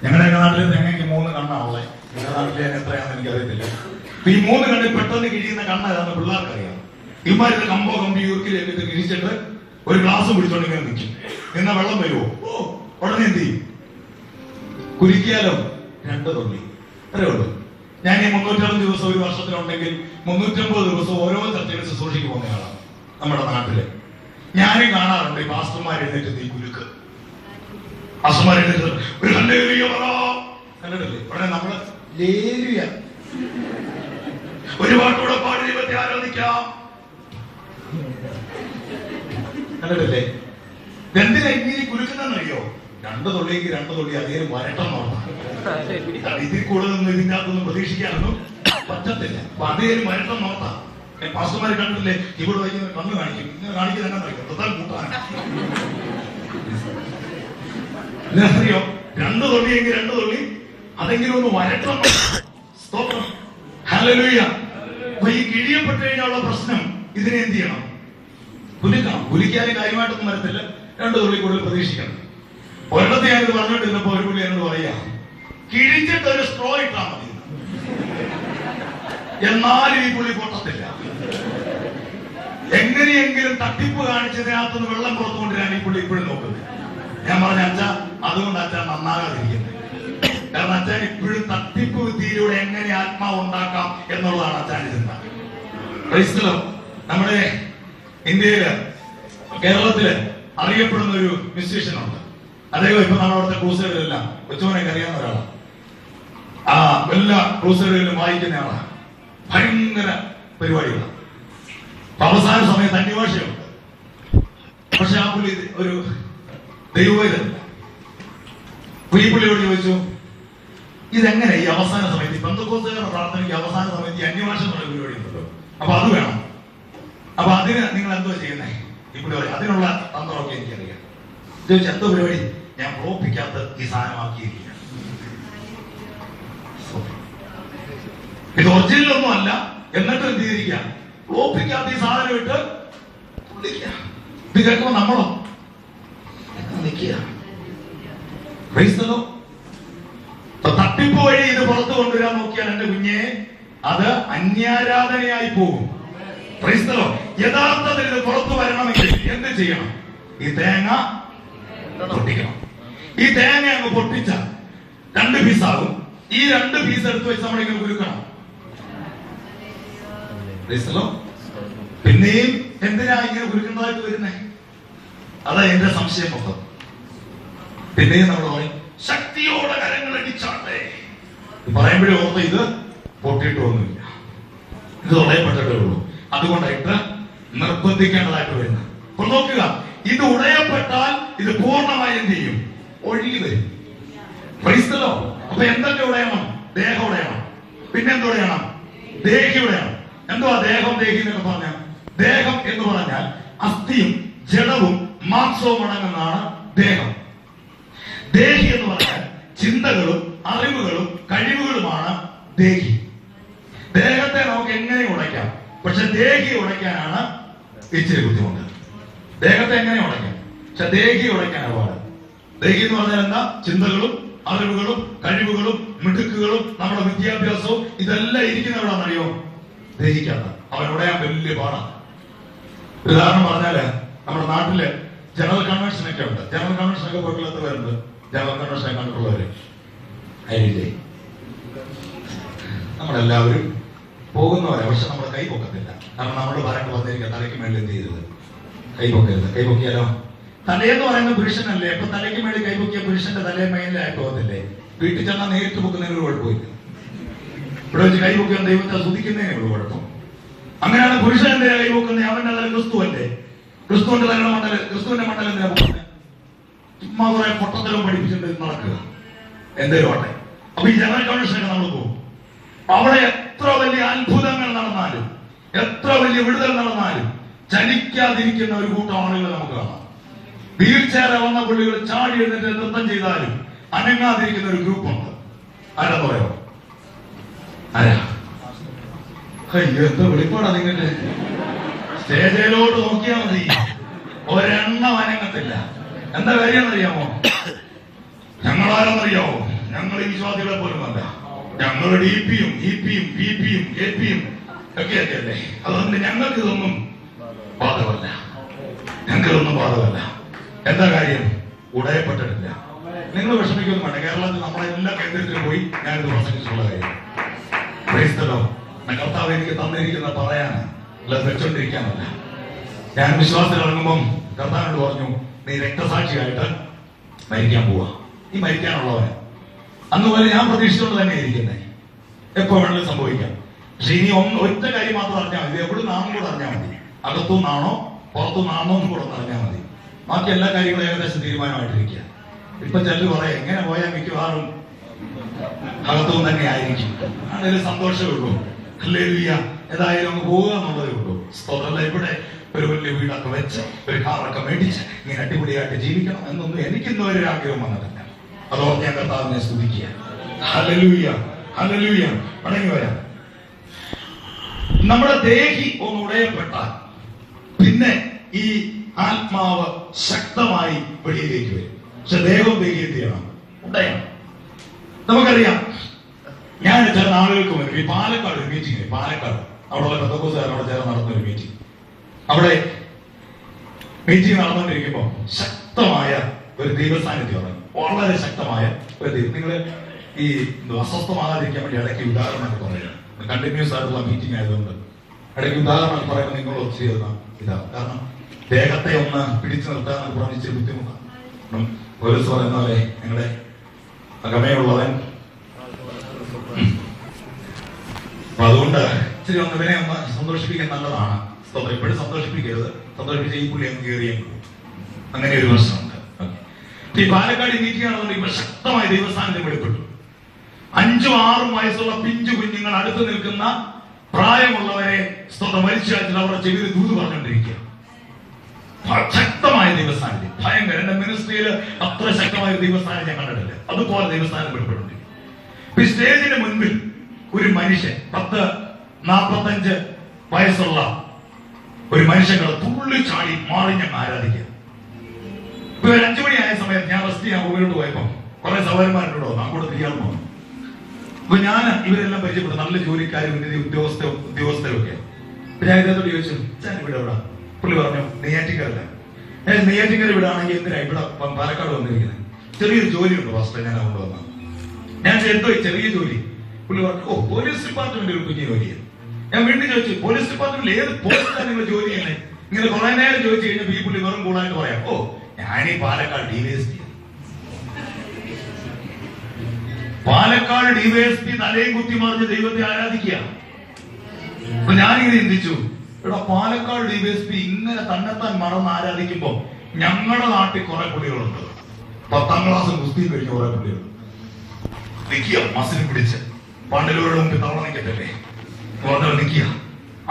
ഞങ്ങളുടെയൊക്കെ നാട്ടിൽ തേങ്ങയ്ക്ക് 3 കണ്ണാണുള്ളത്. നിങ്ങളുടെ നാട്ടിൽ എത്രയാണെന്ന് എനിക്കറിയത്തില്ല. ഈ 3 കണ്ണിൽ പെട്ടെന്ന് കിഴിയുന്ന കണ്ണ് ഏതാണെന്ന് പിള്ളേർക്കറിയാം. ഇവന്മാരിത് കമ്പോ കമ്പി യൂർക്കിലേക്ക് ഇത് കിഴിച്ചിട്ട് ഒരു ഗ്ലാസ് പിടിച്ചോണ്ട് ഇങ്ങനെ നിൽക്കും. എന്നാ വെള്ളം വരുമോ? ഉടനെ എന്ത് ചെയ്യും? കുലുക്കിയാലോ 2 തുള്ളി. അത്രേ ഉള്ളൂ. ഞാൻ ഈ 360 ദിവസം ഒരു വർഷത്തിലുണ്ടെങ്കിൽ 350 ദിവസം ഓരോ ചർച്ചകൾ ശുശ്രൂഷയ്ക്ക് പോകുന്നയാളാണ് നമ്മുടെ നാട്ടില്. ഞാനും കാണാറുണ്ട് ഈ പാസ്റ്റർമാർ എഴുന്നേറ്റ് ഈ കുലുക്ക്. പാസ്റ്റർമാർ എഴുന്നേറ്റ് ഒരു കണ്ടിട്ടില്ലേ? ഉടനെ നമ്മള് ലേലുയ ഒരു പാട്ടൂടെ പാടി ദൈവത്തെ ആരാധിക്കാം. കണ്ടിട്ടില്ലേ? എന്തിനാ ഇങ്ങനെ കുലുക്കുന്നറിയോ? 2 തുള്ളിക്ക് 2 തുള്ളി അധികം വരട്ടം നോക്കാം. ഇതിൽ കൂടുതലൊന്നും ഇതിന്റെ അകത്തൊന്നും പ്രതീക്ഷിക്കാനൊന്നും പറ്റത്തില്ല. അപ്പൊ അധികം വരട്ടം നോക്കാം. പാസ്റ്റർമാരെ കണ്ടിട്ടില്ലേ? ഇവിടെ വൈകുന്ന കണ്ണ് കാണിക്കും. ഇങ്ങനെ കാണിക്കുന്നത് എന്നറിയോ? തൊട്ടാൽ കൂട്ടാൻ അറിയോ? 2 തുള്ളിയെങ്കിൽ 2 തുള്ളി അതെങ്കിലും ഒന്ന് വരട്ടം. ഹല്ലേലൂയ. അപ്പൊ ഈ കിഴിയപ്പെട്ട് കഴിഞ്ഞുള്ള പ്രശ്നം ഇതിനെ എന്ത് ചെയ്യണം? കുലുക്കണം. കുലിക്കാനും കാര്യമായിട്ടൊന്നും വരത്തില്ല. 2 തുള്ളി കൂടുതൽ പ്രതീക്ഷിക്കണം. ഒരിടത്ത് ഞാനിത് പറഞ്ഞോണ്ടിരുന്നപ്പോ ഒരു പുള്ളി എന്നോട് പറയാ, കിഴിച്ചിട്ട് ഒരു സ്ട്രോ ഇട്ടാ മതി. എന്നാലും ഈ പുള്ളി പൊട്ടത്തില്ല. എങ്ങനെയെങ്കിലും തട്ടിപ്പ് കാണിച്ചതിനകത്തുനിന്ന് വെള്ളം പുറത്തു കൊണ്ടുവരാൻ ഈ പുള്ളി ഇപ്പോഴും നോക്കുന്നത്. ഞാൻ പറഞ്ഞ അച്ഛാ, അതുകൊണ്ട് അച്ഛൻ നന്നാകാതിരിക്കുന്നത്. കാരണം അച്ഛൻ ഇപ്പോഴും തട്ടിപ്പ് വിദ്യയിലൂടെ എങ്ങനെ ആത്മാവ് ഉണ്ടാക്കാം എന്നുള്ളതാണ് അച്ഛൻ്റെ ചിന്ത. ക്രൈസ്തവ നമ്മുടെ ഇന്ത്യയില് കേരളത്തില് അറിയപ്പെടുന്ന ഒരു മ്യൂസീഷ്യനുണ്ട്. അദ്ദേഹം ഇപ്പൊ നമ്മുടെ അവിടുത്തെ ക്രൂസൈഡുകളെല്ലാം കൊച്ചുമോനൊക്കെ അറിയാവുന്ന ഒരാളാണ്. എല്ലാ ക്രൂസൈഡുകളിലും വായിക്കുന്ന ആളാണ്. ഭയങ്കര പരിപാടികളാണ്. അവസാന സമയത്ത് അന്യഭാഷയുണ്ട്. പക്ഷെ ആ പുള്ളി ഒരു ദൈവവേദന. ഈ പുള്ളിയോട് ചോദിച്ചു, ഇതെങ്ങനെ ഈ അവസാന സമയത്ത് പെന്തക്കോസ്തുകാരുടെ പ്രാർത്ഥനയ്ക്ക് അവസാന സമയത്ത് ഈ അന്യഭാഷ എന്നുള്ള പരിപാടി ഉണ്ടല്ലോ, അപ്പൊ അത് വേണം. അപ്പൊ അതിന് നിങ്ങൾ എന്തോ ചെയ്യുന്നേ? ഈ പുള്ളി പറയും, അതിനുള്ള തന്ത്രമൊക്കെ എനിക്കറിയാം. ചോദിച്ചു, എന്തോ പരിപാടി? ഞാൻ പ്രോപ്പിക്കാത്ത ഈ സാധനമാക്കിയിരിക്കുക. ഇത് ഒറിജിനലൊന്നും അല്ല, എന്നിട്ട് എന്ത് ചെയ്തിരിക്കുക? പ്രോപ്പിക്കാത്ത ഈ സാധനം ഇട്ട് പുള്ളിക്കുക. ഇത് കേൾക്കുമ്പോ നമ്മളോ നിൽക്കുക. തട്ടിപ്പ് വഴി ഇത് പുറത്തു കൊണ്ടുവരാൻ നോക്കിയാൽ എന്റെ കുഞ്ഞെ അത് അന്യാരാധനയായി പോകും. ക്രൈസ്തവോ, യഥാർത്ഥത്തിൽ ഇത് പുറത്തു വരണമെങ്കിൽ എന്ത് ചെയ്യണം? ഈ തേങ്ങ പൊട്ടിക്കണം. ഈ തേങ്ങ അങ്ങ് പൊട്ടിച്ച 2 പീസാകും. ഈ 2 പീസ് എടുത്ത് വെച്ച് നമ്മളിങ്ങനെ കുലുക്കണം. പിന്നെയും എന്തിനാ ഇങ്ങനെ കുലുക്കുന്നതായിട്ട് വരുന്നേ? അതാ എന്റെ സംശയം മൊത്തം. പിന്നെയും നമ്മൾ പറയും, ശക്തിയോടെ കരങ്ങൾ അടിച്ചാട്ടെ. പറയുമ്പോഴേ ഓർത്ത് ഇത് പൊട്ടിയിട്ടൊന്നുമില്ല, ഇത് ഉടയപ്പെട്ടിട്ടേ ഉള്ളൂ. അതുകൊണ്ടായിട്ട് നിർബന്ധിക്കേണ്ടതായിട്ട് വരുന്നത്. അപ്പൊ നോക്കുക, ഇത് ഉടയപ്പെട്ടാൽ ഇത് പൂർണ്ണമായി എന്ത് ചെയ്യും? ഒഴുകി വരും. ക്രൈസ്തവോ, അപ്പൊ എന്തൊക്കെ ഉടയണം? ദേഹം ഉടയണം. പിന്നെന്തുടയണം? ദേഹി ഉടയണം. എന്തുവാ ദേഹം? ദേഹി എന്നൊക്കെ പറഞ്ഞാൽ, ദേഹം എന്ന് പറഞ്ഞാൽ അസ്ഥിയും ജഡവും മാംസവും അടങ്ങുന്നതാണ് ദേഹം. ദേഹി എന്ന് പറഞ്ഞാൽ ചിന്തകളും അറിവുകളും കഴിവുകളുമാണ് ദേഹി. ദേഹത്തെ നമുക്ക് എങ്ങനെ ഉടയ്ക്കാം, പക്ഷെ ദേഹി ഉടയ്ക്കാനാണ് ഇച്ചിരി ബുദ്ധിമുട്ട്. ദേഹത്തെ എങ്ങനെ ഉടയ്ക്കാം, പക്ഷെ ദേഹി ഉടയ്ക്കാനാണ് പാട്. ദേഹി എന്ന് പറഞ്ഞാൽ എന്താ? ചിന്തകളും അറിവുകളും കഴിവുകളും മിടുക്കുകളും നമ്മുടെ വിദ്യാഭ്യാസവും ഇതെല്ലാം ഇരിക്കുന്നവരാണെന്നറിയോ? ദേഹിക്കാത്ത. അവൻ ഉടയാൻ വലിയ പാടാണ്. ഉദാഹരണം പറഞ്ഞാല് നമ്മുടെ നാട്ടില് ജനറൽ കൺവെൻഷനൊക്കെ ഉണ്ട്. ജനറൽ കൺവെൻഷനൊക്കെ പോയിട്ടുള്ള എത്ര പേരുണ്ട്? ജനറൽ കൺവെൻഷനെ കണ്ടിട്ടുള്ളവര് അതില്ലേ? നമ്മളെല്ലാവരും പോകുന്നവരെ, പക്ഷെ നമ്മുടെ കൈ പൊക്കത്തില്ല. കാരണം നമ്മൾ പറയാൻ വന്നിരിക്കുക തലയ്ക്ക് മേളിൽ എന്ത് ചെയ്തത്? കൈ പൊക്കരുത്. കൈ പൊക്കിയാലോ? തലയെന്ന് പറയുന്ന പുരുഷനല്ലേ? അപ്പൊ തലയ്ക്ക് മേളിൽ കൈ പൊക്കിയ പുരുഷന്റെ തലയെ മേലിലായി പോകത്തില്ലേ? വീട്ടിൽ ചെന്നാൽ നേരിട്ട് പൊക്കുന്നതിന് ഒരു കുഴപ്പമില്ല. ഇവിടെ വെച്ച് കൈ പൊക്കിയാൽ ദൈവത്തെ സ്തുതിക്കുന്നതിന് ഒരു കുഴപ്പം. അങ്ങനെയാണ് പുരുഷൻ എന്തിനാ കൈ പൊക്കുന്നത്? അവന്റെ തല ക്രിസ്തുവല്ലേ? ക്രിസ്തുവിന്റെ തലയുടെ മണ്ഡലം, ക്രിസ്തുവിന്റെ മണ്ഡലം എന്തിനാ പൊക്കുന്നത്? ചുമ്മാ കുറെ പൊട്ടത്തരം പഠിപ്പിച്ചിട്ട് നടക്കുക എന്തേലും ആട്ടെ. അപ്പൊ ഈ ജനറൽ കൺവെൻഷനൊക്കെ നമ്മൾ പോകും. അവിടെ എത്ര വലിയ അത്ഭുതങ്ങൾ നടന്നാലും, എത്ര വലിയ വിടുതൽ നടന്നാലും ചലിക്കാതിരിക്കുന്ന ഒരു കൂട്ടം ആളുകൾ നമുക്ക് കാണാം. വീൽ ചെയർ വന്ന പുള്ളികൾ ചാടി എഴുന്നിട്ട് നൃത്തം ചെയ്താലും അനങ്ങാതിരിക്കുന്ന ഒരു ഗ്രൂപ്പുണ്ട്. ആരാന്ന് പറയോ? ആരാ? എന്താ വെളിപ്പാടാ നിങ്ങളുടെ? സ്റ്റേജിലോട്ട് നോക്കിയാൽ മതി, ഒരെണ്ണം അനങ്ങത്തില്ല. എന്താ കാര്യം എന്നറിയാമോ? ഞങ്ങൾ ഞങ്ങളാരെന്നറിയാവോ? ഞങ്ങൾ ഈ വിശ്വാസികളെ പോലുമല്ല. ഞങ്ങൾ DP-യും EP-യും VP-യും KP-യും ഒക്കെയൊക്കെ അല്ലേ. അതുകൊണ്ട് ഞങ്ങൾക്ക് ഇതൊന്നും ബാധകമല്ല. എന്താ കാര്യം? ഉടയപ്പെട്ടിട്ടില്ല. നിങ്ങൾ വിഷമിക്കൊന്നും വേണ്ട. കേരളത്തിൽ നമ്മളെ എല്ലാ കേന്ദ്രത്തിലും പോയി ഞാനിത് പ്രസംഗിച്ചിട്ടുള്ള കാര്യം. കർത്താവ് എനിക്ക് തന്നിരിക്കുന്ന പറയാന് അല്ല, വെച്ചോണ്ടിരിക്കാനല്ല. ഞാൻ വിശ്വാസത്തിൽ ഇറങ്ങുമ്പം കർത്താവിനോട് പറഞ്ഞു, നീ രക്തസാക്ഷിയായിട്ട് മരിക്കാൻ പോവാ. ഈ മരിക്കാനുള്ളവന് അന്ന് പോലെ ഞാൻ പ്രതീക്ഷിച്ചുകൊണ്ട് തന്നെ ഇരിക്കുന്നത്. എപ്പോ വേണമെങ്കിലും സംഭവിക്കാം. പക്ഷെ ഇനി ഒറ്റ കാര്യം മാത്രം അറിഞ്ഞാൽ മതി. എവിടെ നാമം കൂടെ അറിഞ്ഞാൽ മതി. അകത്തുനിന്നാണോ പുറത്തുനിന്നാണോ എന്നും കൂടെ അറിഞ്ഞാൽ മതി. ബാക്കി എല്ലാ കാര്യങ്ങളും ഏകദേശം തീരുമാനമായിട്ടിരിക്കുക. ഇപ്പൊ ചിലർ പറയാം, എങ്ങനെ പോയാൽ മിക്കവാറും അകത്തുനിന്ന് തന്നെ ആയിരിക്കും. അതിൽ സന്തോഷമേ ഉള്ളൂ. ഹല്ലേലൂയ. ഏതായാലും അങ്ങ് പോവുക എന്നുള്ളതേ ഉള്ളൂ. സ്തോത്രമല്ല. ഇവിടെ ഒരു വലിയ വീടൊക്കെ വെച്ച് ഒരു കാറൊക്കെ മേടിച്ച് ഇങ്ങനെ അടിപൊളിയായിട്ട് ജീവിക്കണം എന്നൊന്നും എനിക്കിന്നും ഒരു ആഗ്രഹം വന്നിട്ടില്ല. അതോർത്ത് ഞാൻ കർത്താവിനെ സ്തുതിക്കുക. Hallelujah, hallelujah. മടങ്ങി വരാം. നമ്മുടെ ദേഹി ഒന്ന് ഉടയപ്പെട്ടാൽ പിന്നെ ഈ ആത്മാവ് ശക്തമായി വെളിയിലേക്ക് വരും. പക്ഷെ ദേഹവും ദേഹി എന്ത് ചെയ്യണം? ഉടയണം. നമുക്കറിയാം, ഞാൻ ചില നാളുകൾക്ക് മുൻപ് ഈ പാലക്കാട് ഒരു മീറ്റിംഗ്, പാലക്കാട് അവിടെയുള്ള പെന്തക്കോസ്തുകാരോട് ചേർന്ന് നടന്നൊരു മീറ്റിംഗ്. അവിടെ മീറ്റിംഗ് നടന്നുകൊണ്ടിരിക്കുമ്പോൾ ശക്തമായ ഒരു ദൈവസാന്നിധ്യം ഇറങ്ങി. വളരെ ശക്തമായ ഒരു ദൈവം. നിങ്ങൾ ഈ അസ്വസ്ഥമാകാതിരിക്കാൻ വേണ്ടി ഇടയ്ക്ക് ഉദാഹരണമൊക്കെ പറയുക. കണ്ടിന്യൂസ് ആയിട്ടുള്ള മീറ്റിംഗ് ആയതുകൊണ്ട് ഇടയ്ക്ക് ഉദാഹരണം പറയുമ്പോൾ നിങ്ങൾ ഒത്തിരി ഇതാണ്. കാരണം ദേഹത്തെ ഒന്ന് പിടിച്ചു നിർത്താൻ പറഞ്ഞിട്ട് ബുദ്ധിമുട്ടാണ്. പോലീസ് പറയുന്ന പോലെ നിങ്ങളുടെ അകമയുള്ളവൻ. അപ്പൊ അതുകൊണ്ട് ഇച്ചിരി ഒന്ന് ഇവനെ ഒന്ന് സന്തോഷിപ്പിക്കാൻ നല്ലതാണ്. എപ്പോഴും സന്തോഷിപ്പിക്കരുത്. സന്തോഷിപ്പിച്ച ഈ പുള്ളി അങ്ങ് കയറിയും അങ്ങനെ ഒരു പ്രശ്നമുണ്ട്. ഈ പാലക്കാട് മീറ്റിംഗ് ആണെന്നുണ്ടെങ്കിൽ ശക്തമായ ദൈവസ്ഥാനത്ത് വെളിപ്പെട്ടു. 5-6 വയസ്സുള്ള പിഞ്ചു കുഞ്ഞുങ്ങൾ അടുത്ത് നിൽക്കുന്ന പ്രായമുള്ളവരെ മരിച്ചാൽ അവരുടെ ചെവിയിൽ ദൂത് പറഞ്ഞുകൊണ്ടിരിക്കുക. ശക്തമായ ദൈവസ്ഥാനത്ത്, ഭയങ്കര. എന്റെ മിനിസ്ട്രിയിൽ അത്ര ശക്തമായ ദൈവസ്ഥാനം ഞാൻ കണ്ടിട്ടില്ല. അതുപോലെ ദൈവസ്ഥാനം വെളിപ്പെട്ടുകൊണ്ടിരിക്കും. ഈ സ്റ്റേജിന് മുൻപിൽ ഒരു മനുഷ്യൻ 10-45 വയസ്സുള്ള ഒരു മനുഷ്യങ്ങൾ തുള്ളി ചാടി മാറി ഞങ്ങൾ ആരാധിക്കുക. ഇപ്പൊ 5 മണിയായ സമയത്ത് ഞാൻ റെസ്റ്റ് ചെയ്യാൻ റൂമിലോട്ട് പോയപ്പോ കുറെ സഹോദരന്മാരുണ്ടോ നാം കൂടെ തിരിയാൻ പോകും. അപ്പൊ ഞാൻ ഇവരെല്ലാം പരിചയപ്പെട്ടു. നല്ല ജോലിക്കാരും ഉദ്യോഗസ്ഥരൊക്കെ. ഞാൻ ഇദ്ദേഹത്തോട് ചോദിച്ചു, ഞാൻ ഇവിടെ എവിടെ? പുള്ളി പറഞ്ഞു, നെയ്യാറ്റിക്കരല്ല. നെയ്യാറ്റിക്കര വിടാണെങ്കിൽ എന്തിനാ ഇവിടെ പാലക്കാട് വന്നിരിക്കുന്നത്? ചെറിയൊരു ജോലിയുണ്ട് പാസ്റ്റർ, ഞാൻ അങ്ങോട്ട് വന്നത്. ഞാൻ എന്തോ ചെറിയ ജോലി? പുള്ളി പറഞ്ഞു, ഓ, പോലീസ് ഡിപ്പാർട്ട്മെന്റ് ഒരു കുഞ്ഞു ജോലിയാണ്. ഞാൻ വീണ്ടും ചോദിച്ചു, പോലീസ് ഡിപ്പാർട്ട്മെന്റിൽ ഏത് പോസ്റ്റിലാണ് നിങ്ങൾ ജോലി ചെയ്യുന്നത്? ഇങ്ങനെ കുറെ നേരം ചോദിച്ചു കഴിഞ്ഞാൽ ഈ പുള്ളി വെറും കൂളായിട്ട് പറയാം, ഓ, ഞാനീ പാലക്കാട് DYSP. പാലക്കാട് DYSP തലയും കുത്തി മറിഞ്ഞ് ദൈവത്തെ ആരാധിക്കുക. അപ്പൊ ഞാനിങ്ങനെ ചിന്തിച്ചു, ഇവിടെ പാലക്കാട് DYSP ഇങ്ങനെ തന്നെത്താൻ മറന്ന് ആരാധിക്കുമ്പോ ഞങ്ങളുടെ നാട്ടിൽ കുറെ പുള്ളികളുണ്ട്. 10ാം ക്ലാസ് കുസ്തി കഴിഞ്ഞ കുറെ പുള്ളികൾ നിൽക്കുക, മസിൽ പിടിച്ച് പണ്ടലൂരുടെ മുമ്പിൽ തവണ നിൽക്കട്ടല്ലേ നിൽക്കുക.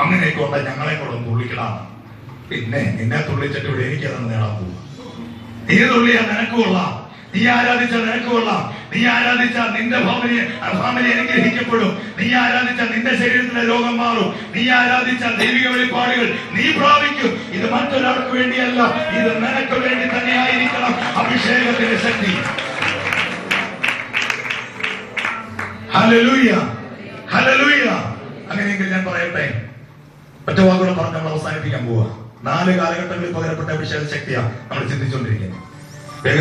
അങ്ങനെയൊക്കെ ഉണ്ടായി ഞങ്ങളെ കൂടെ ഒന്ന് തുള്ളിക്കലാണ്. പിന്നെ നിന്നെ തുള്ളിച്ചിട്ട് ഇവിടെ എനിക്കതാണ് നേടാൻ പോവുക. നീ തുള്ളിയാ നിനക്ക് കൊള്ളാം, നീ ആരാധിച്ചാൽ നിനക്ക് കൊള്ളാം, നീ ആരാധിച്ചാൽ നിന്റെ ഫാമിലി അനുഗ്രഹിക്കപ്പെടും, നീ ആരാധിച്ചാൽ നിന്റെ ശരീരത്തിലെ രോഗം മാറും, നീ ആരാധിച്ചാൽ ദൈവിക വെളിപ്പാടുകൾ നീ പ്രാപിക്കും. ഇത് മറ്റൊരാൾക്ക് വേണ്ടിയല്ല, ഇത് നിനക്ക് വേണ്ടി തന്നെ ആയിരിക്കണം. അഭിഷേകത്തിന്റെ ശക്തി. Hallelujah, hallelujah. അങ്ങനെയെങ്കിൽ ഞാൻ പറയട്ടെ, ഒറ്റ വാക്കുകൾ പറഞ്ഞ് നമ്മൾ അവസാനിപ്പിക്കാൻ പോവുക. 4 കാലഘട്ടങ്ങളിൽ പകരപ്പെട്ട അഭിഷേക ശക്തിയാണ് നമ്മൾ ചിന്തിച്ചുകൊണ്ടിരിക്കുന്നത്.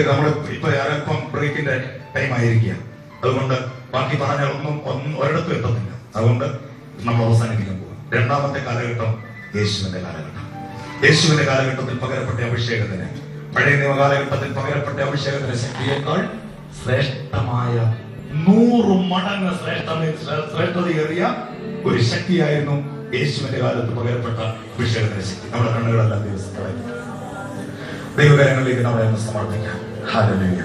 നമ്മൾ ഇപ്പൊ അല്പം ബ്രേക്കിന്റെ ടൈം ആയിരിക്കുക. അതുകൊണ്ട് ബാക്കി പറഞ്ഞാൽ ഒരിടത്തും എത്തുന്നില്ല. അതുകൊണ്ട് നമ്മൾ അവസാനിപ്പിക്കാൻ പോവുക. 2ാമത്തെ കാലഘട്ടം യേശുവിന്റെ കാലഘട്ടം. യേശുവിന്റെ കാലഘട്ടത്തിൽ പകരപ്പെട്ട അഭിഷേകത്തിന്, പഴയ നിയമ കാലഘട്ടത്തിൽ പകരപ്പെട്ട അഭിഷേകത്തിന്റെ ശക്തിയേക്കാൾ ശ്രേഷ്ഠമായ 100 മടങ്ങ് ശ്രേഷ്ഠതയേറിയ ഒരു ശക്തിയായിരുന്നു യേശുവിന്റെ കാലത്ത് പകരപ്പെട്ട അഭിഷേകത്തിന്റെ ശക്തി. നമ്മുടെ കണ്ണുകളെല്ലാം ദൈവകരങ്ങളിലേക്ക് നമ്മളെ ഒന്ന് സമർപ്പിക്കാം. ഹല്ലേലൂയ.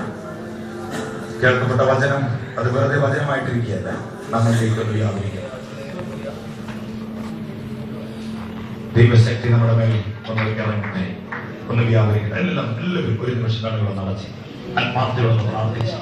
കേൾക്കപ്പെട്ട വചനം അത് വെറുതെ വചനമായിട്ടിരിക്കുകയല്ല, നമ്മളിലേക്ക് ഒന്ന് വ്യാപരിക്കണം. ദൈവശക്തി നമ്മുടെ മേൽ ഒന്ന് ഇറങ്ങട്ടെ, ഒന്ന് വ്യാപരിക്കട്ടെ. എല്ലാവരും ഒരു നിമിഷം കണ്ണുകളൊന്ന് അടച്ച് ആത്മാർത്ഥതയോടെ പ്രാർത്ഥിച്ചു.